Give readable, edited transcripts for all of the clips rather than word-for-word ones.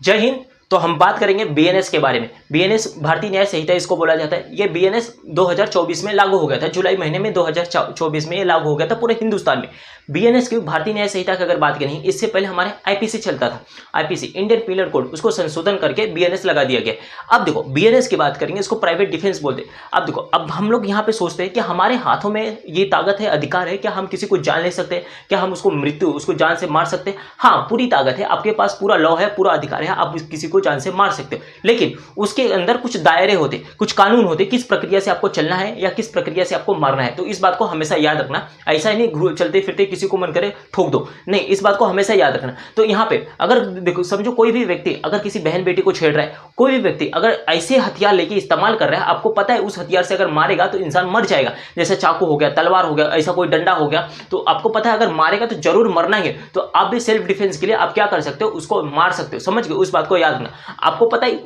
जय हिंद। तो हम बात करेंगे बीएनएस के बारे में। बीएनएस भारतीय न्याय संहिता इसको बोला जाता है। ये बीएनएस 2024 में लागू हो गया था, जुलाई महीने में 2024 में ये लागू हो गया था पूरे हिंदुस्तान में। बीएनएस की भारतीय न्याय संहिता की अगर बात करें, इससे पहले हमारे आईपीसी चलता था, आईपीसी इंडियन पीनल कोड, उसको संशोधन करके बीएनएस लगा दिया गया। अब देखो बीएनएस की बात करेंगे, इसको प्राइवेट डिफेंस बोलते हैं। अब देखो, अब हम लोग यहाँ पे सोचते हैं कि हमारे हाथों में ये ताकत है, अधिकार है, क्या हम किसी को जान ले सकते हैं, क्या हम उसको जान से मार सकते हैं? हाँ, पूरी ताकत है, आपके पास पूरा लॉ है, पूरा अधिकार है, आप किसी को जान से मार सकते हो। लेकिन उसके अंदर कुछ दायरे होते, कुछ कानून होते, किस प्रक्रिया से आपको चलना है या किस प्रक्रिया से आपको मारना है। तो इस बात को हमेशा याद रखना। ऐसा ही नहीं चलते फिरते किसी को मन करे ठोक दो, नहीं, इस बात को हमेशा याद रखना। तो यहाँ पे अगर देखो, समझो कोई भी व्यक्ति अगर किसी बहन बेटी को छेड़ रहा है, कोई भी व्यक्ति अगर ऐसे हथियार लेके इस्तेमाल कर रहा है, आपको पता है उस हथियार से अगर मारेगा तो इंसान मर जाएगा, जैसे चाकू हो गया, तलवार हो गया, ऐसा कोई डंडा हो गया, तो आपको पता है अगर मारेगा तो जरूर मरना ही है। तो आप भी सेल्फ डिफेंस के लिए आप क्या कर सकते हो, उसको मार सकते हो। समझ गए? उस बात को याद रखना। आपको पता है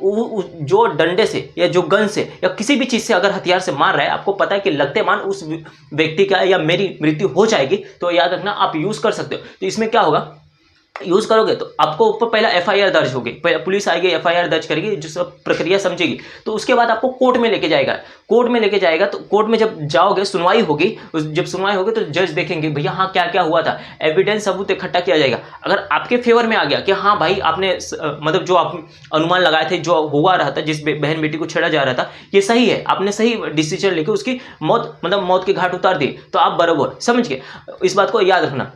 जो डंडे से या जो गन से या किसी भी चीज से अगर हथियार से मार रहा है, आपको पता है कि लगते मान उस व्यक्ति का या मेरी मृत्यु हो जाएगी। तो याद रखना, आप यूज कर सकते हो। तो इसमें क्या होगा, यूज करोगे तो आपको ऊपर पहला एफआईआर दर्ज होगी, पुलिस आएगी, एफआईआर दर्ज करेगी, जो सब प्रक्रिया समझेगी। तो उसके बाद आपको कोर्ट में लेके जाएगा। कोर्ट में लेके जाएगा तो कोर्ट में जब जाओगे, सुनवाई होगी, जब सुनवाई होगी तो जज देखेंगे भैया हाँ क्या क्या हुआ था, एविडेंस सबूत इकट्ठा किया जाएगा। अगर आपके फेवर में आ गया कि हाँ भाई आपने मतलब जो आप अनुमान लगाए थे, जो हुआ रहा था, जिस बहन बेटी को छेड़ा जा रहा था, ये सही है, आपने सही डिसीजन लेके उसकी मौत के घाट उतार दिए, तो आप बराबर। समझ गए? इस बात को याद रखना।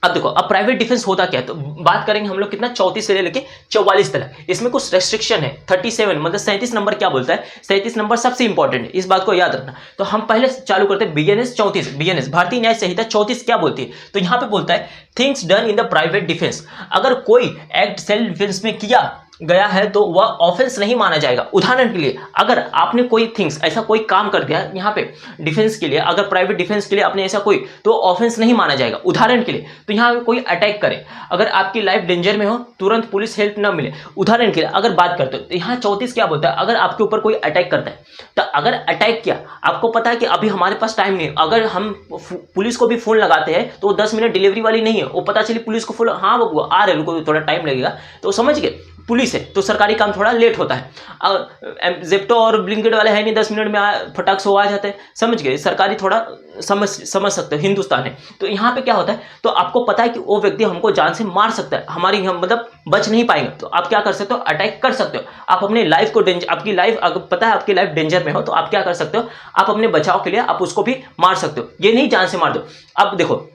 अब देखो, अब प्राइवेट डिफेंस होता क्या है, तो बात करेंगे हम लोग कितना 34 से लेके 44 तक। इसमें कुछ रेस्ट्रिक्शन है। 37 मतलब 37 नंबर क्या बोलता है, 37 नंबर सबसे इंपॉर्टेंट है, इस बात को याद रखना। तो हम पहले चालू करते हैं बीएनएस 34। बीएनएस भारतीय न्याय संहिता 34 क्या बोलती है, तो यहां पे बोलता है things done in the private defence. अगर कोई एक्ट सेल्फ डिफेंस में किया गया है तो वह ऑफेंस नहीं माना जाएगा। उदाहरण के लिए, अगर आपने कोई थिंग्स ऐसा कोई काम कर दिया यहाँ पे डिफेंस के लिए, अगर प्राइवेट डिफेंस के लिए आपने ऐसा कोई, तो ऑफेंस नहीं माना जाएगा। उदाहरण के लिए, तो यहाँ पे कोई अटैक करे, अगर आपकी लाइफ डेंजर में हो, तुरंत पुलिस हेल्प ना मिले, उदाहरण के लिए अगर बात करते हो, तो यहाँ 34 क्या बोलता है, अगर आपके ऊपर कोई अटैक करता है, तो अगर अटैक किया, आपको पता है कि अभी हमारे पास टाइम नहीं है, अगर हम पुलिस को भी फोन लगाते हैं तो 10 मिनट डिलीवरी वाली नहीं है, वो पता चली पुलिस को फोन, हाँ बाबू आ रहे, उनको थोड़ा टाइम लगेगा, तो समझ गए, पुलिस है तो सरकारी काम थोड़ा लेट होता है। और जेप्टो और ब्लिंकिट वाले है नहीं, 10 मिनट में फटाक से आ जाते हैं। समझ गए? सरकारी थोड़ा समझ सकते हो, हिंदुस्तान है। तो यहाँ पे क्या होता है, तो आपको पता है कि वो व्यक्ति हमको जान से मार सकता है, हमारी मतलब बच नहीं पाएंगे, तो आप क्या कर सकते हो, अटैक कर सकते हो। आप अपने लाइफ को आपकी लाइफ अगर पता है आपकी लाइफ डेंजर में हो, तो आप क्या कर सकते हो, आप अपने बचाव के लिए आप उसको भी मार सकते हो, ये नहीं जान से मार दो। अब देखो,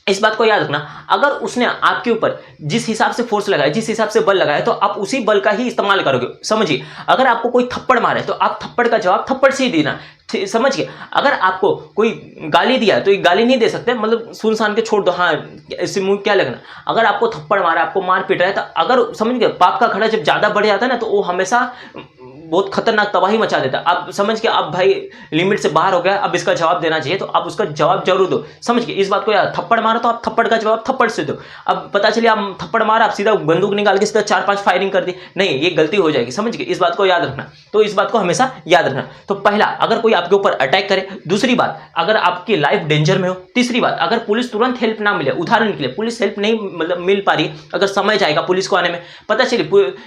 इस बात को याद रखना, अगर उसने आपके ऊपर जिस हिसाब से फोर्स लगाया, जिस हिसाब से बल लगाया, तो आप उसी बल का ही इस्तेमाल करोगे। समझिए? अगर आपको कोई थप्पड़ मारे तो आप थप्पड़ का जवाब थप्पड़ से ही देना। समझ गए? अगर आपको कोई गाली दिया तो ये गाली नहीं दे सकते, मतलब सुनसान के छोड़ दो, हाँ इससे मुंह क्या लगना। अगर आपको थप्पड़ मारा, आपको मार पीट रहा है, तो अगर समझ गए पाप का खड़ा जब ज्यादा बढ़ जाता है ना, तो वो हमेशा बहुत खतरनाक तबाही मचा देता है। आप समझ के, अब भाई लिमिट से बाहर हो गया, अब इसका जवाब देना चाहिए, तो आप उसका जवाब जरूर दो। समझ के? इस बात को याद, थप्पड़ मारा तो आप थप्पड़ का जवाब थप्पड़ से दो। अब पता चले आप थप्पड़ मारा, आप सीधा बंदूक निकाल के सीधा 4-5 फायरिंग कर दी, नहीं, ये गलती हो जाएगी। समझ के? इस बात को याद रखना। तो इस बात को हमेशा याद रखना। तो पहला, अगर कोई आपके ऊपर अटैक करे। दूसरी बात, अगर आपकी लाइफ डेंजर में हो। तीसरी बात, अगर पुलिस तुरंत हेल्प ना मिले, उदाहरण के लिए पुलिस हेल्प नहीं मतलब मिल पा रही, अगर समय जाएगा पुलिस को आने में, पता चले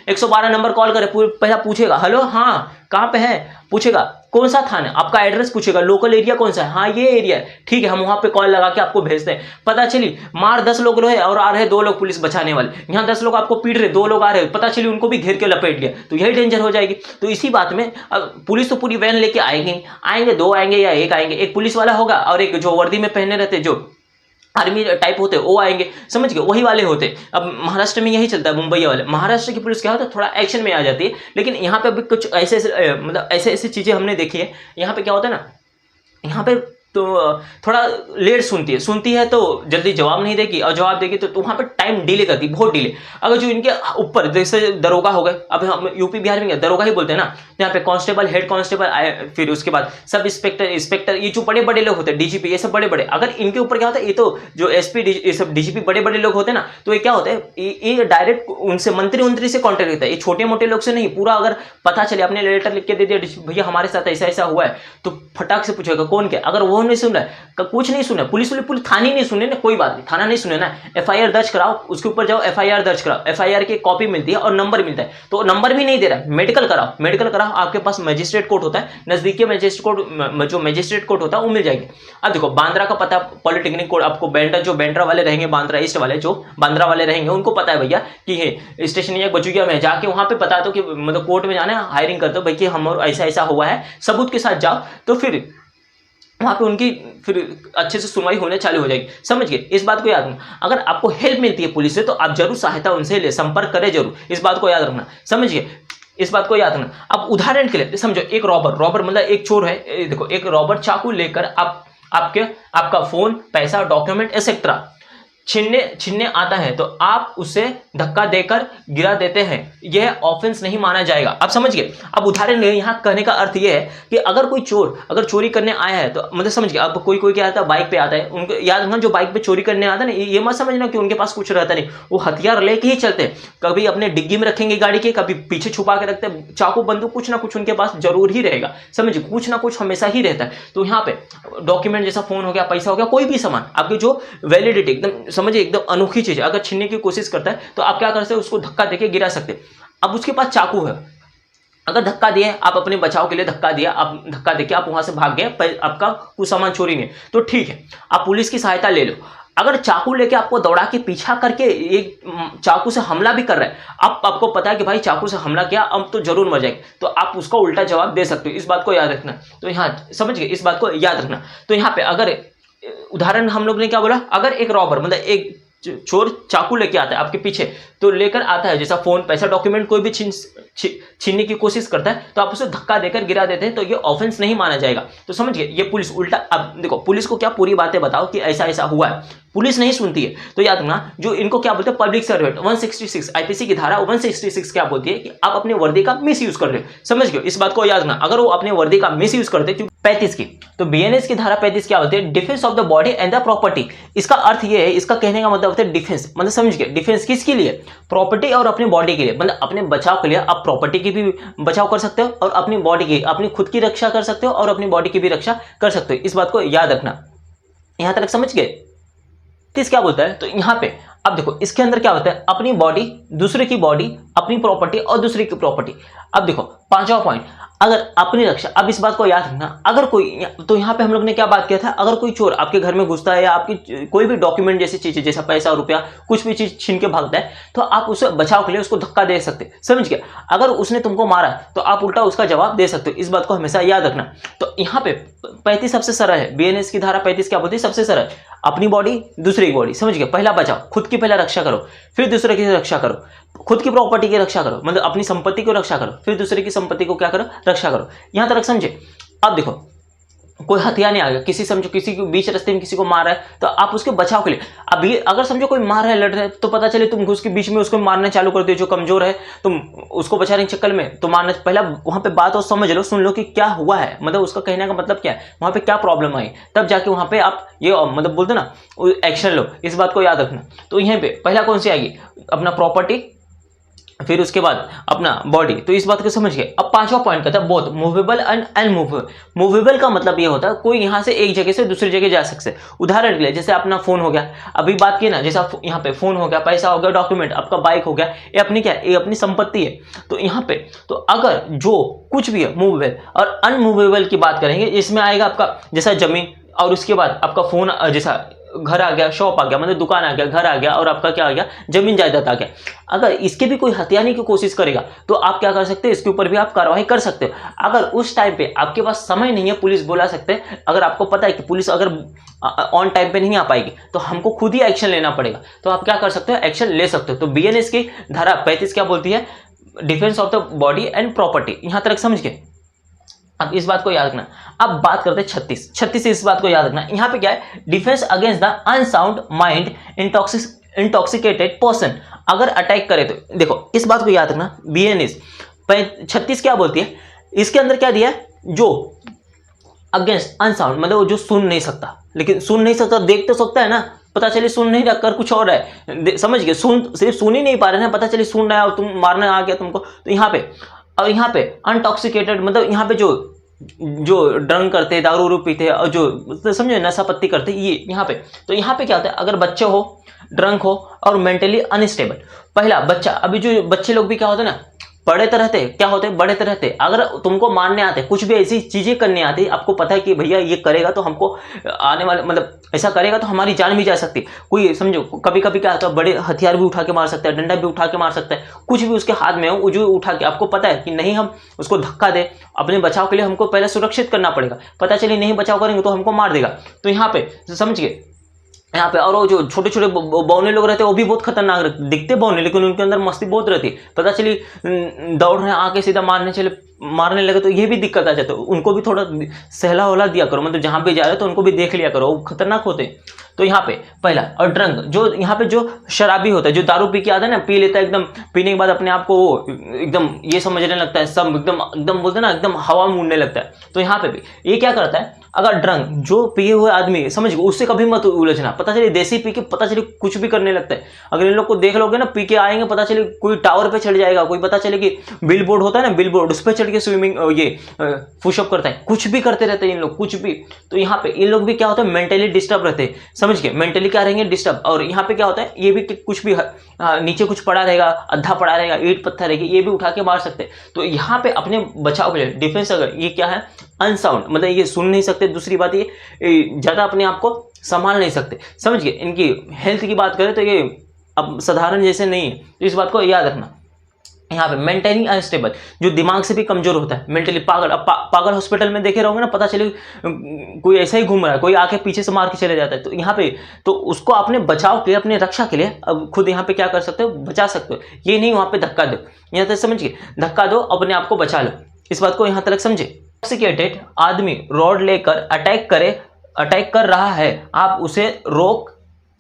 112 नंबर कॉल करे, पहला पूछेगा हेलो हाँ कहाँ पे है, पूछेगा कौन सा थाना, आपका एड्रेस पूछेगा, लोकल एरिया कौन सा है, हाँ ये एरिया है, ठीक है, हम वहां पे कॉल लगा के आपको भेजते हैं। पता चली मार 10 लोग रहे और आ रहे 2 लोग पुलिस बचाने वाले, यहाँ 10 लोग आपको पीट रहे, 2 लोग आ रहे, पता चली उनको भी घेर के लपेट लिया, तो यही डेंजर हो जाएगी। तो इसी बात में पुलिस तो पूरी वैन लेके आएंगे 2 आएंगे या 1 आएंगे, एक पुलिस वाला होगा और एक जो वर्दी में पहने रहते, जो आर्मी टाइप होते वो आएंगे। समझ गए? वही वाले होते। अब महाराष्ट्र में यही चलता है, मुंबई वाले। महाराष्ट्र की पुलिस क्या होता है, थोड़ा एक्शन में आ जाती है, लेकिन यहाँ पे भी कुछ ऐसे मतलब ऐसे चीजें हमने देखी है। यहाँ पे क्या होता है ना, यहाँ पे तो थोड़ा लेट सुनती है तो जल्दी जवाब नहीं देगी, और जवाब देगी तो वहाँ पे टाइम डिले करती, बहुत डिले। अगर जो इनके ऊपर जैसे दरोगा हो गए, अब हम यूपी बिहार में दरोगा ही बोलते हैं ना, यहाँ पे कांस्टेबल, हेड कांस्टेबल आए, फिर उसके बाद सब इंस्पेक्टर, ये जो बड़े बड़े लोग होते हैं, डीजीपी, ये सब बड़े बड़े, अगर इनके ऊपर क्या होता है, ये तो जो एसपी, ये सब डीजीपी बड़े बड़े लोग होते हैं ना, तो ये क्या होता है, ये डायरेक्ट उनसे मंत्री से कॉन्टेक्ट रहता है, ये छोटे मोटे लोग से नहीं। पूरा अगर पता चले, अपने लेटर लिख के दे दिया भैया हमारे साथ ऐसा ऐसा हुआ है, तो फटाक से पूछेगा कौन क्या, अगर वो कौन नहीं सुन रहा है? कुछ नहीं सुना, पुलिस थाने नहीं सुने ना, कोई बात नहीं, थाना नहीं सुने ना, एफआईआर दर्ज कराओ, उसके ऊपर जाओ, एफआईआर दर्ज कराओ, एफआईआर की कॉपी मिलती है और नंबर मिलता है, तो नंबर भी नहीं दे रहा है, मेडिकल कराओ, मेडिकल कराओ, आपके पास मजिस्ट्रेट कोर्ट होता है, नजदीकी मजिस्ट्रेट कोर्ट, जो मजिस्ट्रेट कोर्ट होता है वो मिल जाएगी। अब देखो बांद्रा का पता, पॉलिटेक्निक कोर्ट आपको, जो बांद्रा वाले रहेंगे, बांद्रा ईस्ट वाले, जो बांद्रा वाले रहेंगे उनको पता है भैया कि ये स्टेशन या बजुगिया में, जाके वहां पे बता दो कि मतलब कोर्ट में जाना है, हायरिंग कर दो भाई कि हम ऐसा ऐसा हुआ है, सबूत के साथ जाओ, तो फिर वहां पे उनकी फिर अच्छे से सुनवाई होने चालू हो जाएगी। समझ गए? इस बात को याद रखना। अगर आपको हेल्प मिलती है पुलिस से तो आप जरूर सहायता उनसे ले, संपर्क करें जरूर, इस बात को याद रखना। समझ गए? इस बात को याद रखना। अब उदाहरण के लिए समझो, एक रॉबर मतलब एक चोर है, देखो एक रॉबर चाकू लेकर आपका फोन, पैसा, डॉक्यूमेंट एक्सेट्रा छीनने आता है, तो आप उसे धक्का देकर गिरा देते हैं, यह ऑफेंस नहीं माना जाएगा। आप समझ गए? अब उदाहरण ले, यहाँ कहने का अर्थ यह है कि अगर कोई चोर अगर चोरी करने आया है, तो मतलब समझ गए, अब कोई क्या आता है, बाइक पे आता है, उनको याद रखना, जो बाइक पे चोरी करने आता है ना, ये मत समझना कि उनके पास कुछ रहता नहीं, वो हथियार लेके ही चलते हैं, कभी अपने डिग्गी में रखेंगे गाड़ी के, कभी पीछे छुपा के रखते हैं, चाकू बंदूक कुछ ना कुछ उनके पास जरूर ही रहेगा। समझिए? कुछ ना कुछ हमेशा ही रहता है। तो यहाँ पे डॉक्यूमेंट जैसा फोन हो गया, पैसा हो गया, कोई भी सामान, आपकी जो वैलिडिटी एकदम समझिए एकदम अनोखी चीज है, अगर छीनने की कोशिश करता है तो आप क्या कर सकते हैं, उसको धक्का देके गिरा सकते हैं। अब उसके पास चाकू है, अगर धक्का दिए, आप अपने बचाव के लिए धक्का दिया, आप धक्का देके आप वहां से भाग गए, आपका कुछ सामान चोरी नहीं, तो ठीक है, आप पुलिस की सहायता ले लो। अगर चाकू लेके आपको दौड़ा के पीछा करके एक चाकू से हमला भी कर रहा है, आपको पता है कि भाई चाकू से हमला किया, अब तो जरूर मर जाएगी, तो आप उसका उल्टा जवाब दे सकते हो। इस बात को याद रखना। तो यहाँ समझ गए? इस बात को याद रखना। तो यहाँ पे अगर उदाहरण हम लोग ने क्या बोला, अगर एक रॉबर मतलब एक चोर चाकू लेके आता है आपके पीछे, तो लेकर आता है जैसा फोन, पैसा, डॉक्यूमेंट कोई भी छीनने की कोशिश करता है, तो आप उसे धक्का देकर गिरा देते हैं, तो ये ऑफेंस नहीं माना जाएगा। तो समझ गए? ये पुलिस उल्टा, अब देखो पुलिस को क्या पूरी बातें बताओ कि ऐसा ऐसा हुआ है, पुलिस नहीं सुनती है। तो याद रखना, जो इनको क्या बोलते हैं, पब्लिक सर्वेंट 166 आईपीसी की धारा 166 क्या बोलती है कि आप अपने वर्दी का मिस यूज कर रहे हो। समझ गए? इस बात को याद रखना। अगर वो अपने वर्दी का मिस यूज करते 35 की, तो बीएनएस की धारा 35 क्या होती है, defence of the body and the property. इसका अर्थ ये है, इसका कहने का मतलब होता है डिफेंस, मतलब समझ गए? डिफेंस किसके लिए? प्रॉपर्टी और अपनी बॉडी के लिए, मतलब अपने बचाव के लिए आप प्रॉपर्टी की भी बचाव कर सकते हो और अपनी बॉडी की, अपनी खुद की रक्षा कर सकते हो और अपनी बॉडी की भी रक्षा कर सकते हो। इस बात को याद रखना। यहां तक समझ गए? तीस क्या बोलता है, तो यहां पे अब देखो इसके अंदर क्या होता है, अपनी बॉडी, दूसरे की बॉडी, अपनी प्रॉपर्टी और दूसरे की प्रॉपर्टी। अब देखो पांचवा पॉइंट, अगर अपनी रक्षा। अब इस बात को याद रखना, अगर कोई, तो यहाँ पे हम लोग ने क्या बात किया था, अगर कोई चोर आपके घर में घुसता है या आपकी कोई भी डॉक्यूमेंट जैसी चीज, जैसा पैसा, रुपया, कुछ भी चीज छीन के भागता है, तो आप उसे बचाव के लिए उसको धक्का दे सकते। समझ गया? अगर उसने तुमको मारा तो आप उल्टा उसका जवाब दे सकते हो। इस बात को हमेशा याद रखना। तो यहाँ पे 35 सबसे सरल है, बीएनएस की धारा 35 क्या बोलती है, सबसे सरल, अपनी बॉडी, दूसरी की बॉडी। समझ गए? पहला बचाव, खुद की पहला रक्षा करो, फिर दूसरे की रक्षा करो, खुद की प्रॉपर्टी की रक्षा करो, मतलब अपनी संपत्ति को रक्षा करो, फिर दूसरे की संपत्ति को क्या करो, रक्षा करो। यहां तक समझे? अब देखो कोई हथियार नहीं आ गया, किसी समझो किसी को बीच रास्ते में किसी को मार रहा है, तो आप उसके बचाव के लिए, अभी अगर समझो कोई मार रहा है, लड़ रहा है, तो पता चले तुम उसके बीच में उसको मारना चालू कर दो, जो कमजोर है तुम उसको बचाने के चक्कर में तो मारना, पहला वहां पे बात और समझ लो, सुन लो कि क्या हुआ है, मतलब उसका कहने का मतलब क्या है, वहां पे क्या प्रॉब्लम आई, तब जाके वहां पे आप ये मतलब बोलते ना एक्शन लो। इस बात को याद रखना। तो यहीं पे पहला कौन सी आएगी, अपना प्रॉपर्टी, फिर उसके बाद अपना बॉडी। तो इस बात को समझ गए। अब पांचवा पॉइंट कहता है both movable and unmovable. Movable का मतलब ये होता है कोई यहां से एक जगह से दूसरी जगह जा सकते हैं। उदाहरण के लिए जैसे अपना फोन हो गया, अभी बात की ना, जैसा यहाँ पे फोन हो गया, पैसा हो गया, डॉक्यूमेंट, आपका बाइक हो गया, ये अपनी क्या है, ये अपनी संपत्ति है। तो यहाँ पे तो अगर जो कुछ भी है मूवेबल और अनमूवेबल की बात करेंगे, इसमें आएगा आपका जैसा जमीन, और उसके बाद आपका फोन, जैसा घर आ गया, शॉप आ गया, मतलब दुकान आ गया, घर आ गया, और आपका क्या आ गया, जमीन जायदाद आ गया। अगर इसके भी कोई हथियाने की कोशिश करेगा तो आप क्या कर सकते हैं, इसके ऊपर भी आप कार्रवाई कर सकते हो। अगर उस टाइम पे आपके पास समय नहीं है, पुलिस बुला सकते हैं। अगर आपको पता है कि पुलिस अगर ऑन टाइम पे नहीं आ पाएगी तो हमको खुद ही एक्शन लेना पड़ेगा, तो आप क्या कर सकते हो, एक्शन ले सकते हो। तो बीएनएस की धारा 35 क्या बोलती है, defence of the body and property. यहां तक समझ गए? अब इस बात को याद रखना। अब बात करते हैं 36 इस बात को याद रखना। यहां पे क्या है, defence against the unsound mind intoxicated person. अगर अटैक करे तो देखो इस बात को याद रखना। बीएनएस 36 क्या बोलती है, इसके अंदर क्या दिया है, जो अगेंस्ट अनसाउंड मतलब जो सुन नहीं सकता, लेकिन सुन नहीं सकता, देख तो सकता है ना, पता चले सुन नहीं रख कर कुछ और है, समझ गए, सिर्फ सुन ही नहीं पा रहे ना, पता चले सुन रहा है और तुम मारने आ गया तुमको। तो यहाँ पे और यहाँ पे अनटॉक्सिकेटेड मतलब यहाँ पे जो जो ड्रंक करते, दारू वारू पीते और जो तो समझो नशा पत्ती करते, ये यहाँ पे, तो यहाँ पे क्या होता है, अगर बच्चे हो, ड्रंक हो और मेंटली अनस्टेबल, पहला बच्चा, अभी जो बच्चे लोग भी क्या होते हैं ना, पढ़े तो रहते, क्या होते हैं, बड़े तो रहते, अगर तुमको मारने आते, कुछ भी ऐसी चीजें करने आती, आपको पता है कि भैया ये करेगा तो हमको आने वाले, मतलब ऐसा करेगा तो हमारी जान भी जा सकती है, कोई समझो कभी कभी क्या होता है, बड़े हथियार भी उठा के मार सकता है, डंडा भी उठा के मार सकता है, कुछ भी उसके हाथ में हो वो जो उठा के, आपको पता है कि नहीं हम उसको धक्का दे, अपने बचाव के लिए हमको पहले सुरक्षित करना पड़ेगा, पता चले नहीं बचाव करेंगे तो हमको मार देगा, तो यहाँ पे समझ गए, यहाँ पे। और वो जो छोटे छोटे बौने लोग रहते हैं वो भी बहुत खतरनाक दिखते बौने, लेकिन उनके अंदर मस्ती बहुत रहती है, पता चली दौड़ रहे आके सीधा मारने लगे तो ये भी दिक्कत आ जाती है, उनको भी थोड़ा सहला वहला दिया करो, मतलब जहां पे जा रहे हो तो उनको भी देख लिया करो, वो खतरनाक होते हैं। तो यहाँ पे पहला, और ड्रंक, जो यहाँ पे जो शराबी होता है, जो दारू पी के आता है ना, पी लेता है एकदम, पीने के बाद अपने आप को वो एकदम ये समझने लगता है, सब एकदम एकदम बोलते हैं ना, एकदम हवा में उड़ने लगता है, तो यहाँ पे भी ये क्या करता है, अगर ड्रंक, जो पिए हुए आदमी, समझ गए, उससे कभी मत उलझना, पता चले देसी पी के पता चले कुछ भी करने लगता है, अगर इन लोग को देख लोगे ना पी के आएंगे, पता चले कोई टावर पे चढ़ जाएगा, कोई पता चले कि बिल बोर्ड होता है ना, बिल बोर्ड, उस पर चढ़ के स्विमिंग ये पुशअप करता है, कुछ भी करते रहते हैं इन लोग, कुछ भी। तो यहाँ पे इन लोग भी क्या होता है, मेंटली डिस्टर्ब रहते हैं, समझ गए, मेंटली क्या रहेंगे, डिस्टर्ब। और यहाँ पे क्या होता है, ये भी कुछ भी नीचे कुछ पड़ा रहेगा, अद्धा पड़ा रहेगा, ईंट पत्थर रहेगी, ये भी उठा के मार सकते हैं। तो यहाँ पे अपने बचाव के लिए डिफेंस, अगर ये क्या है, अनसाउंड, मतलब ये सुन नहीं सकते, दूसरी बात ये ज्यादा अपने आप को संभाल नहीं सकते, समझ गए, इनकी हेल्थ की बात करें तो ये अब साधारण जैसे नहीं है, तो इस बात को याद रखना। यहाँ पे मेंटली अनस्टेबल, जो दिमाग से भी कमजोर होता है, मेंटली पागल। अब पागल हॉस्पिटल में देखे रहोगे ना, पता चले कोई ऐसा ही घूम रहा है, कोई आके पीछे से मार के चले जाता है, तो यहाँ पे तो उसको अपने बचाव के लिए, अपने रक्षा के लिए अब खुद यहाँ पे क्या कर सकते हो, बचा सकते हो, ये नहीं वहां पे धक्का दो, यहाँ तक समझिए, धक्का दो, अपने आप को बचा लो, इस बात को यहाँ तक समझे। इंटॉक्सिकेटेड आदमी रॉड लेकर अटैक कर रहा है, आप उसे रोक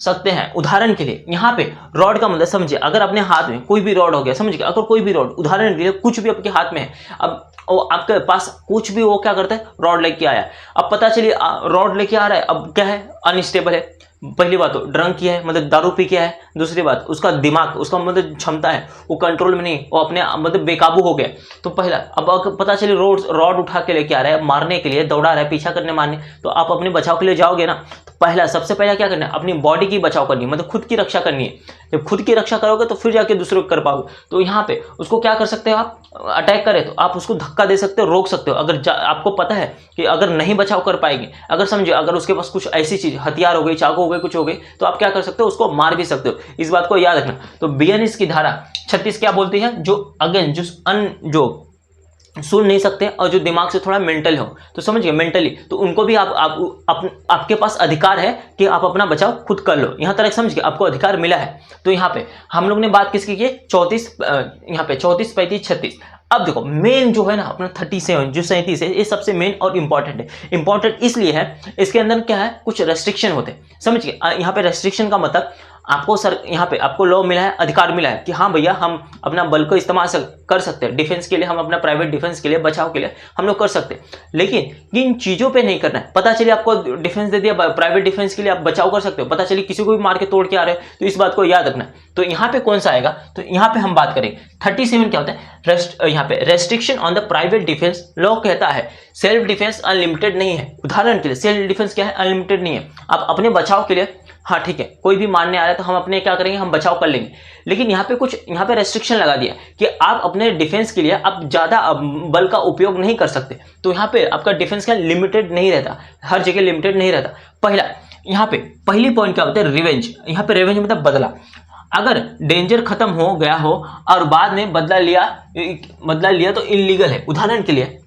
सकते हैं। उदाहरण के लिए यहाँ पे रॉड का मतलब समझिए, अगर अपने हाथ में कोई भी रॉड हो गया, समझिए, अगर कोई भी रॉड, उदाहरण के लिए कुछ भी आपके हाथ में है, अब वो आपके पास कुछ भी, वो क्या करता है, रॉड लेके आया, अब पता चलिए रॉड लेके आ रहा है, अब क्या है, अनस्टेबल है, पहली बात तो ड्रंक किया है, मतलब दारू पी किया है, दूसरी बात उसका दिमाग, उसका मतलब क्षमता है वो कंट्रोल में नहीं, वो अपने मतलब बेकाबू हो गया। तो पहला, अब पता चले रॉड उठा के लेके आ रहा है, मारने के लिए दौड़ा रहा है, पीछा करने मारने, तो आप अपने बचाव के लिए जाओगे ना, तो पहला सबसे पहला क्या करना है, अपनी बॉडी की बचाव करनी है, मतलब खुद की रक्षा करनी है। जब खुद की रक्षा करोगे तो फिर जाके दूसरों को कर पाओगे। तो यहाँ पे उसको क्या कर सकते हो, आप अटैक करे तो आप उसको धक्का दे सकते हो, रोक सकते हो, अगर आपको पता है कि अगर नहीं बचाव कर पाएंगे, अगर समझो अगर उसके पास कुछ ऐसी चीज, हथियार हो गई, चाकू हो गई, कुछ हो गई, तो आप क्या कर सकते हो, उसको मार भी सकते हो, इस बात को याद रखना। तो बीएनएस की धारा 36 क्या बोलती है, जो अगेन जो सुन नहीं सकते और जो दिमाग से थोड़ा मेंटल हो, तो समझिए मेंटली, तो उनको भी आपके पास अधिकार है कि आप अपना बचाव खुद कर लो, यहाँ तक समझिए, आपको अधिकार मिला है। तो यहाँ पे हम लोग ने बात किसकी की, 34, यहाँ पे 34, 35, 36। अब देखो मेन जो है ना अपना 37, जो 37 है, ये सबसे मेन और इंपॉर्टेंट है। इंपॉर्टेंट इसलिए है, इसके अंदर क्या है, कुछ रेस्ट्रिक्शन होते हैं, समझिए, यहाँ पे रेस्ट्रिक्शन का मतलब आपको यहाँ पे आपको लॉ मिला है, अधिकार मिला है कि हाँ भैया हम अपना बल को इस्तेमाल कर सकते हैं डिफेंस के लिए, हम अपना प्राइवेट डिफेंस के लिए, बचाव के लिए हम लोग कर सकते हैं, लेकिन किन चीजों पे नहीं करना है। पता चलिए आपको डिफेंस दे दिया, प्राइवेट डिफेंस के लिए आप बचाव कर सकते हो, पता चलिए किसी को भी मार के तोड़ के आ रहे हो, तो इस बात को याद रखना। तो यहाँ पे कौन सा आएगा, तो यहाँ पे हम बात करेंगे 37 क्या होता है, यहाँ पे restriction on the private defence. Law कहता है सेल्फ डिफेंस अनलिमिटेड नहीं है। उदाहरण के लिए सेल्फ डिफेंस क्या है, अनलिमिटेड नहीं है, आप अपने बचाव के लिए, हाँ ठीक है, कोई भी मारने आ रहा है तो हम अपने क्या करेंगे, हम बचाव कर लेंगे, लेकिन यहाँ पे रेस्ट्रिक्शन लगा दिया कि आप अपने डिफेंस के लिए आप ज्यादा बल का उपयोग नहीं कर सकते। तो यहाँ पे आपका डिफेंस का लिमिटेड नहीं रहता, हर जगह लिमिटेड नहीं रहता। पहला यहाँ पे पहली पॉइंट क्या होता है, रिवेंज। यहाँ पे रिवेंज मतलब बदला। अगर डेंजर खत्म हो गया हो और बाद में बदला लिया तो इलीगल है। उदाहरण के लिए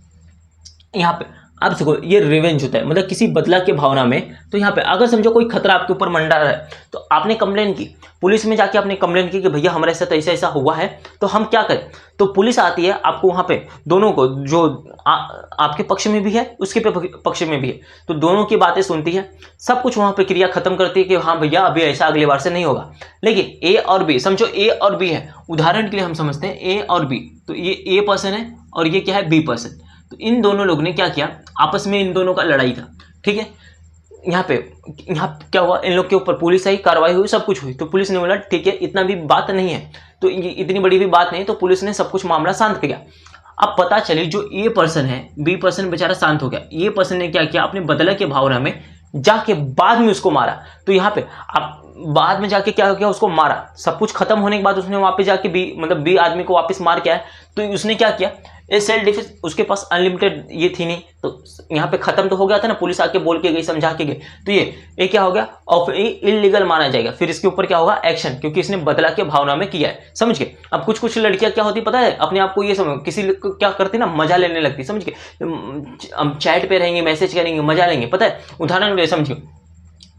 यहाँ पे आप देखो, ये रिवेंज होता है, मतलब किसी बदला के भावना में। तो यहाँ पे अगर समझो कोई खतरा आपके ऊपर मंडरा रहा है, तो आपने कंप्लेन की, पुलिस में जाके आपने कंप्लेन की कि भैया हमारे साथ ऐसा ऐसा हुआ है, तो हम क्या करें। तो पुलिस आती है, आपको वहाँ पे दोनों को, जो आपके पक्ष में भी है, उसके पक्ष में भी है, तो दोनों की बातें सुनती है, सब कुछ वहाँ पे क्रिया खत्म करती है कि हाँ भैया अभी ऐसा अगली बार से नहीं होगा। लेकिन ए और बी, समझो ए और बी है, उदाहरण के लिए हम समझते हैं ए और बी, तो ये ए पर्सन है और ये क्या है, बी पर्सन। तो इन दोनों लोग ने क्या किया, आपस में इन दोनों का लड़ाई था, ठीक है। यहाँ क्या हुआ, इन लोग के ऊपर पुलिस आई, कार्रवाई हुई, सब कुछ हुई। तो पुलिस ने बोला ठीक है, इतना भी बात नहीं है, तो इतनी बड़ी भी बात नहीं, तो पुलिस ने सब कुछ मामला शांत किया। अब पता चली जो ए पर्सन है, बी पर्सन बेचारा शांत हो गया, ये पर्सन ने क्या किया, अपने बदला के भावना में जाके बाद में उसको मारा। तो यहाँ पे आप बाद में जाके क्या किया, उसको मारा। सब कुछ खत्म होने के बाद उसने वहां पे जाके बी आदमी को वापस मार के आया। तो उसने क्या किया, ये सेल्फ डिफेंस, उसके पास अनलिमिटेड ये थी नहीं, तो यहाँ पे खत्म तो हो गया था ना, पुलिस आके बोल के गई, समझा के गई। तो ये क्या हो गया, और इलीगल माना जाएगा। फिर इसके ऊपर क्या होगा, एक्शन, क्योंकि इसने बदला के भावना में किया है, समझ के। अब कुछ लड़कियां क्या होती पता है, अपने आप को ये समझ, किसी को क्या करती ना, मजा लेने लगती, समझ के। हम चैट पे रहेंगे, मैसेज करेंगे, मजा लेंगे, पता है, उदाहरण ले, समझिए,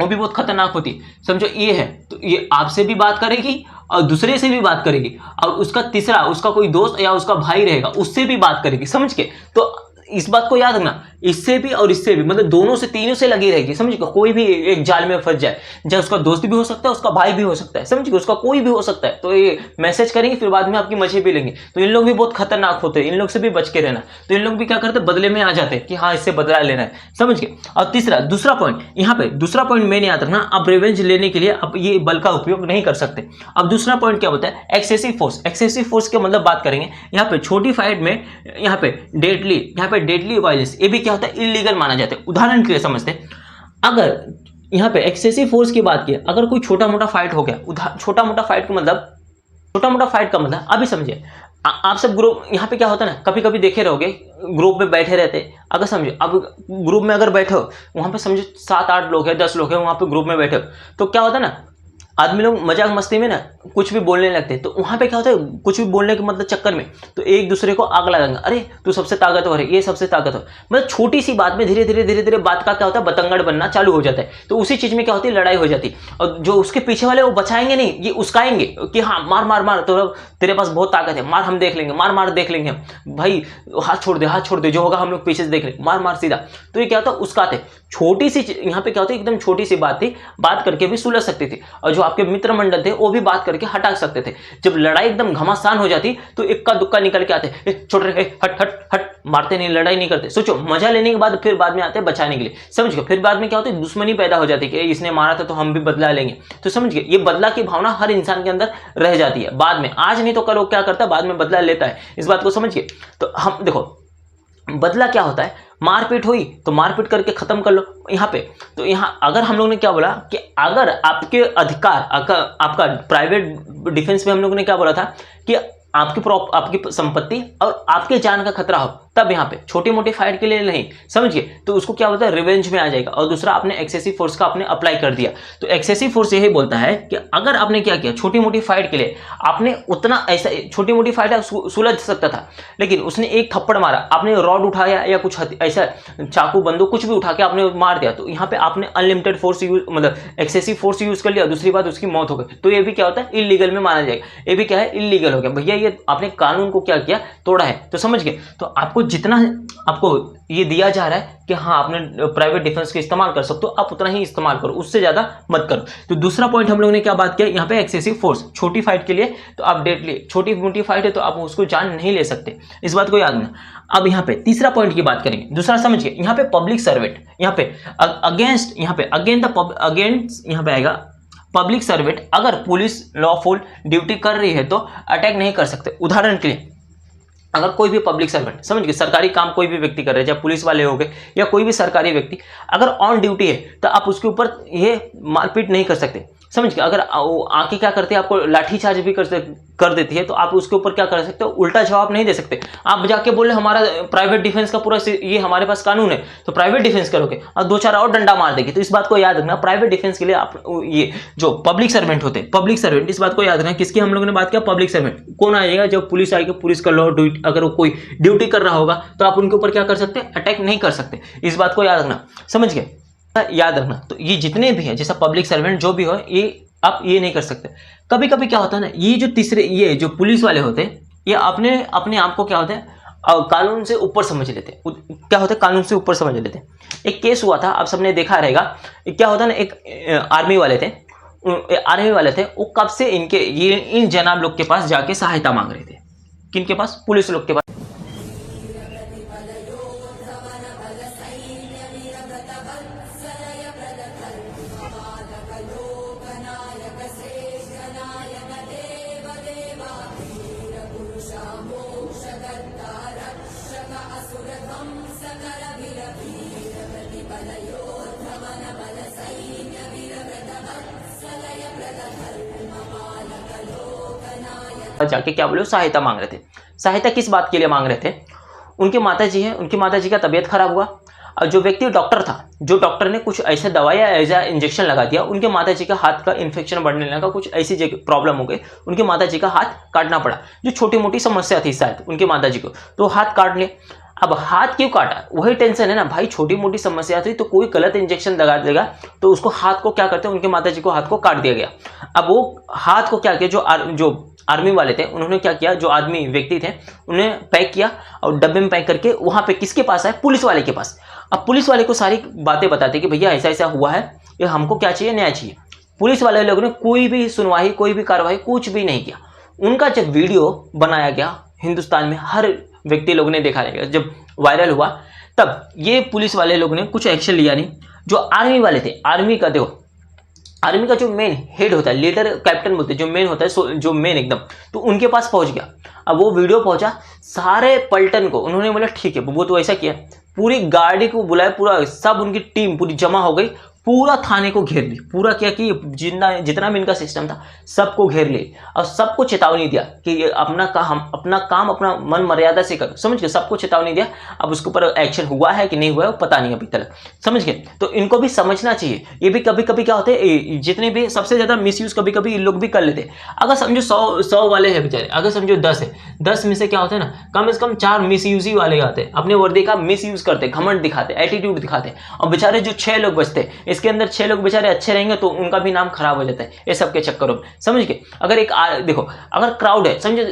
वो भी बहुत खतरनाक होती है। समझो ये है, तो ये आपसे भी बात करेगी और दूसरे से भी बात करेगी, और उसका तीसरा, उसका कोई दोस्त या उसका भाई रहेगा, उससे भी बात करेगी, समझ के। तो इस बात को याद रखना, इससे भी और इससे भी, मतलब दोनों से, तीनों से लगी रहेगी, समझ गए। कोई भी एक जाल में फंस जाए, चाहे उसका दोस्त भी हो सकता है, उसका भाई भी हो सकता है, समझ गए, उसका कोई भी हो सकता है। तो ये मैसेज करेंगे, फिर बाद में आपकी मजे भी लेंगे। तो इन लोग भी बहुत खतरनाक होते हैं, इन लोग से भी बच के रहना। तो इन लोग भी क्या करते हैं, बदले में आ जाते हैं कि हाँ इससे बदला लेना है, समझ गए। और दूसरा पॉइंट, यहाँ पे दूसरा पॉइंट मैंने याद रखना, अब रिवेंज लेने के लिए अब ये बल का उपयोग नहीं कर सकते। अब दूसरा पॉइंट क्या होता है, एक्सेसिव फोर्स। एक्सेसिव फोर्स के मतलब बात करेंगे यहाँ पे, छोटी फाइट में यहाँ पे डेडली वायलेंस, ये भी क्या होता है, इलीगल माना जाता है। उदाहरण के लिए समझते हैं, अगर यहाँ पे एक्सेसिव फोर्स की बात की, अगर कोई छोटा मोटा फाइट हो गया, छोटा मोटा फाइट का मतलब अभी समझिए, आप सब ग्रुप, यहाँ पे क्या होता है ना, कभी कभी देखे रहोगे, ग्रुप में बैठे रहते, अगर समझो, अब ग्रुप में अगर बैठे हो, वहां पे समझो 7-8 लोग हैं, 10 लोग हैं, वहां पे ग्रुप में बैठे हो, तो क्या होता है ना, आदमी लोग मजाक मस्ती में ना कुछ भी बोलने लगते हैं। तो वहां पे क्या होता है, कुछ भी बोलने के मतलब चक्कर में तो एक दूसरे को आग लगाएंगे, अरे तू सबसे ताकतवर है, ये सबसे ताकतवर, मतलब छोटी सी बात में धीरे धीरे बात का क्या होता है, बतंगड़ बनना चालू हो जाता है। तो उसी चीज में क्या होती है, लड़ाई हो जाती है। और जो उसके पीछे वाले वो बचाएंगे नहीं, ये उस्काएंगे कि हाँ मार मार मार, तो तेरे पास बहुत ताकत है, मार, हम देख लेंगे, मार देख लेंगे हम, भाई हाथ छोड़ दे, जो होगा हम लोग पीछे से देख लेंगे, मार सीधा। तो ये क्या होता है, उसकाते। छोटी सी यहाँ पे क्या होती है, एकदम छोटी सी बात थी, बात करके भी सुलझ सकती थी, और जो आपके मित्र मंडल थे वो भी बात करके हटा सकते थे। जब लड़ाई एकदम घमासान हो जाती तो इक्का दुक्का निकल के आते, छोड़ रहे, हट हट हट, मारते नहीं, लड़ाई नहीं करते। सोचो, मजा लेने के बाद फिर बाद में आते बचाने के लिए, समझ गए। फिर बाद में क्या होता है, दुश्मनी पैदा हो जाती है कि इसने मारा था तो हम भी बदला लेंगे। तो समझ गए, ये बदला की भावना हर इंसान के अंदर रह जाती है बाद में, आज नहीं तो कल वो क्या करता है, बाद में बदला लेता है। इस बात को समझिए। तो हम देखो, बदला क्या होता है, मारपीट हुई तो मारपीट करके खत्म कर लो यहाँ पे। तो यहाँ अगर हम लोग ने क्या बोला कि अगर आपके अधिकार, आपका प्राइवेट डिफेंस में हम लोग ने क्या बोला था कि आपकी संपत्ति और आपके जान का खतरा हो, तब यहाँ पे छोटी मोटी फाइट के लिए नहीं, समझिए। तो उसको क्या बोलता है, रिवेंज में आ जाएगा। और दूसरा, आपने एक्सेसिव फोर्स का आपने अप्लाई कर दिया। तो एक्सेसिव फोर्स यही बोलता है कि अगर आपने क्या किया, छोटी मोटी फाइट के लिए आपने उतना, ऐसा छोटी मोटी फाइट सुलझ सकता था, लेकिन उसने एक थप्पड़ मारा, आपने रॉड उठाया या कुछ ऐसा चाकू बंदूक कुछ भी उठा के आपने मार दिया, तो यहाँ पे आपने अनलिमिटेड फोर्स यूज, मतलब एक्सेसिव फोर्स यूज कर लिया। दूसरी बात, उसकी मौत हो गई, तो ये भी क्या होता है, इलीगल में माना जाएगा। ये भी क्या है, इलीगल हो गया भैया, ये आपने कानून को क्या किया, तोड़ा है। तो समझ गए। तो आपको जितना आपको ये दिया जा रहा है कि हाँ आपने प्राइवेट डिफेंस का इस्तेमाल कर सकते हो, आप उतना ही इस्तेमाल करो, उससे ज्यादा मत करो। तो दूसरा पॉइंट हम लोगों ने क्या बात किया, यहाँ पे एक्सेसिव फोर्स, छोटी फाइट के लिए तो आप डेडली, छोटी मोटी फाइट है तो आप उसको जान नहीं ले सकते, इस बात को याद रखना। अब यहाँ पे तीसरा पॉइंट की बात करेंगे, दूसरा समझिए, यहाँ पे पब्लिक सर्वेंट, यहाँ पे अगेंस्ट, यहाँ पे अगेंस्ट यहाँ पे आएगा पब्लिक सर्वेंट। अगर पुलिस लॉफुल ड्यूटी कर रही है तो अटैक नहीं कर सकते। उदाहरण के लिए, अगर कोई भी पब्लिक सर्वेंट, समझ गए, सरकारी काम कोई भी व्यक्ति कर रहे हैं, चाहे पुलिस वाले हो गए या कोई भी सरकारी व्यक्ति, अगर ऑन ड्यूटी है तो आप उसके ऊपर ये मारपीट नहीं कर सकते, समझ गए। अगर आके क्या करते हैं, आपको लाठीचार्ज भी कर देती है, तो आप उसके ऊपर क्या कर सकते हो, उल्टा जवाब नहीं दे सकते। आप जाके बोले हमारा प्राइवेट डिफेंस का पूरा ये हमारे पास कानून है, तो प्राइवेट डिफेंस करोगे और 2-4 और डंडा मार देगी। तो इस बात को याद रखना, प्राइवेट डिफेंस के लिए आप ये जो पब्लिक सर्वेंट होते हैं, पब्लिक सर्वेंट, इस बात को याद रखना। किसकी हम लोगों ने बात किया, पब्लिक सर्वेंट। कौन आएगा, जब पुलिस आएगी, पुलिस का लॉ ड्यूटी, अगर वो कोई ड्यूटी कर रहा होगा तो आप उनके ऊपर क्या कर सकते हैं, अटैक नहीं कर सकते। इस बात को याद रखना, समझ गए, याद रखना। तो ये जितने भी है, जैसा पब्लिक सर्वेंट जो भी हो, ये आप ये नहीं कर सकते। कभी कभी क्या होता है ना, ये जो तीसरे, ये जो पुलिस वाले होते हैं, ये अपने आप को क्या होता है, कानून से ऊपर समझ लेते हैं। क्या होता है, कानून से ऊपर समझ लेते हैं। एक केस हुआ था, आप सबने देखा रहेगा, क्या होता है ना, एक आर्मी वाले थे, वो कब से इन जनाब लोग के पास जाके सहायता मांग रहे थे। किनके पास, पुलिस लोग के पास। जाके क्या बोले, सहायता मांग रहे थे। सहायता किस बात के लिए मांग रहे थे? उनकी माताजी है, उनकी माताजी का तबीयत खराब हुआ और जो व्यक्ति डॉक्टर था, जो डॉक्टर ने कुछ ऐसे दवाई या ऐसा इंजेक्शन लगा दिया, उनके माताजी का हाथ का इन्फेक्शन बढ़ने लगा, कुछ ऐसी प्रॉब्लम हो गई, उनके माताजी का हाथ काटना पड़ा। जो छोटी मोटी समस्या थी शायद उनके माताजी को, तो हाथ काट लिया। अब हाथ क्यों काटा? वही टेंशन है ना भाई, छोटी मोटी समस्या थी तो कोई गलत इंजेक्शन लगा देगा तो उसको हाथ को क्या करते हैं, उनके माताजी को हाथ को काट दिया गया। अब वो हाथ को क्या किया, जो आर्मी वाले थे उन्होंने क्या किया, जो आदमी व्यक्ति थे उन्हें पैक किया और डब्बे में पैक करके वहां पे किसके पास आए, पुलिस वाले के पास। अब पुलिस वाले को सारी बातें बताते कि भैया ऐसा ऐसा हुआ है, ये हमको क्या चाहिए, न्याय चाहिए। पुलिस वाले लोगों ने कोई भी सुनवाई, कोई भी कार्रवाई, कुछ भी नहीं किया। उनका जब वीडियो बनाया गया हिंदुस्तान में, हर व्यक्ति लोगों ने देखा रहेगा, जब वायरल हुआ तब ये पुलिस वाले लोगों ने कुछ एक्शन लिया नहीं। जो आर्मी वाले थे, आर्मी का देखो, आर्मी का जो मेन हेड होता है, लीडर कैप्टन बोलते हैं, जो मेन होता है, जो मेन एकदम, तो उनके पास पहुंच गया। अब वो वीडियो पहुंचा सारे पलटन को, उन्होंने बोला ठीक है, वो तो ऐसा किया, पूरी गाड़ी को बुलाया, पूरा सब उनकी टीम पूरी जमा हो गई, पूरा थाने को घेर ली, पूरा क्या कि जितना भी इनका सिस्टम था सबको घेर ले और सबको चेतावनी दिया कि अपना काम अपना मन मर्यादा से करो, समझ गए, सबको चेतावनी दिया। अब उसके ऊपर एक्शन हुआ है कि नहीं हुआ है पता नहीं अभी तक, समझ गए। तो इनको भी समझना चाहिए, ये भी कभी कभी क्या होते हैं, जितने भी सबसे ज्यादा मिसयूज कभी कभी इन लोग भी कर लेते हैं। अगर समझो 100 वाले हैं बेचारे, अगर समझो 10 है, 10 में से क्या होता है ना, कम से कम 4 मिसयूज वाले आते हैं, अपने वर्दी का मिसयूज करते, घमंड दिखाते, एटीट्यूड दिखाते, और बेचारे जो 6 लोग बचते, इसके अंदर 6 लोग बेचारे अच्छे रहेंगे तो उनका भी नाम खराब हो जाता है ये सब के चक्करों में, समझ गए। अगर देखो, अगर क्राउड है, समझो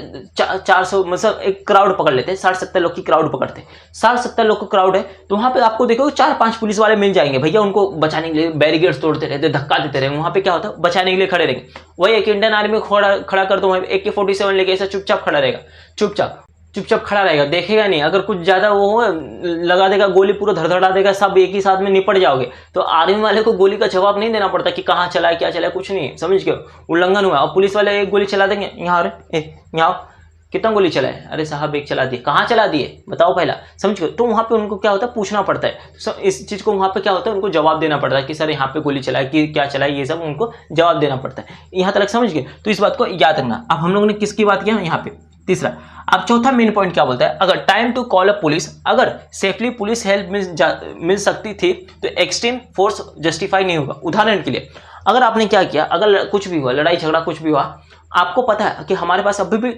400, मतलब एक क्राउड पकड़ लेते हैं, 60-70 लोग की क्राउड पकड़ते हैं, 60-70 लोग का क्राउड है, तो वहां पे आपको देखो 4-5 पुलिस वाले मिल जाएंगे भैया, उनको बचाने के लिए बैरिकेड्स तोड़ते रहते, धक्का देते रहे, वहां पे क्या होता है, बचाने के लिए खड़े रहेंगे। वही एक इंडियन आर्मी खड़ा कर दो, AK-47 लेके ऐसा चुपचाप खड़ा रहेगा, चुपचाप खड़ा रहेगा, देखेगा नहीं। अगर कुछ ज्यादा वो हो, लगा देगा गोली, पूरा धड़धड़ा देगा, सब एक ही साथ में निपट जाओगे। तो आर्मी वाले को गोली का जवाब नहीं देना पड़ता कि कहाँ चला है, क्या चला है, कुछ नहीं, समझ गए, उल्लंघन हुआ। और पुलिस वाले एक गोली चला देंगे, यहाँ कितना गोली चला है, अरे साहब एक चला दिए, कहाँ चला दिए बताओ पहला, समझ गए। तो वहां पे उनको क्या होता है, पूछना पड़ता है, इस चीज को वहां पे क्या होता है, उनको जवाब देना पड़ता है कि सर यहाँ पे गोली चला है, कि क्या चला है, ये सब उनको जवाब देना पड़ता है। यहाँ तक समझ गए, तो इस बात को याद रखना। अब हम लोगों ने किसकी बात किया यहाँ पे, तीसरा। अब चौथा मेन पॉइंट क्या बोलता है, अगर time to call a police, अगर सेफली पुलिस हेल्प मिल सकती थी तो एक्सट्रीम फोर्स जस्टिफाई नहीं होगा। उदाहरण के लिए, अगर आपने क्या किया, अगर कुछ भी हुआ, लड़ाई झगड़ा कुछ भी हुआ, आपको पता है कि हमारे पास अभी भी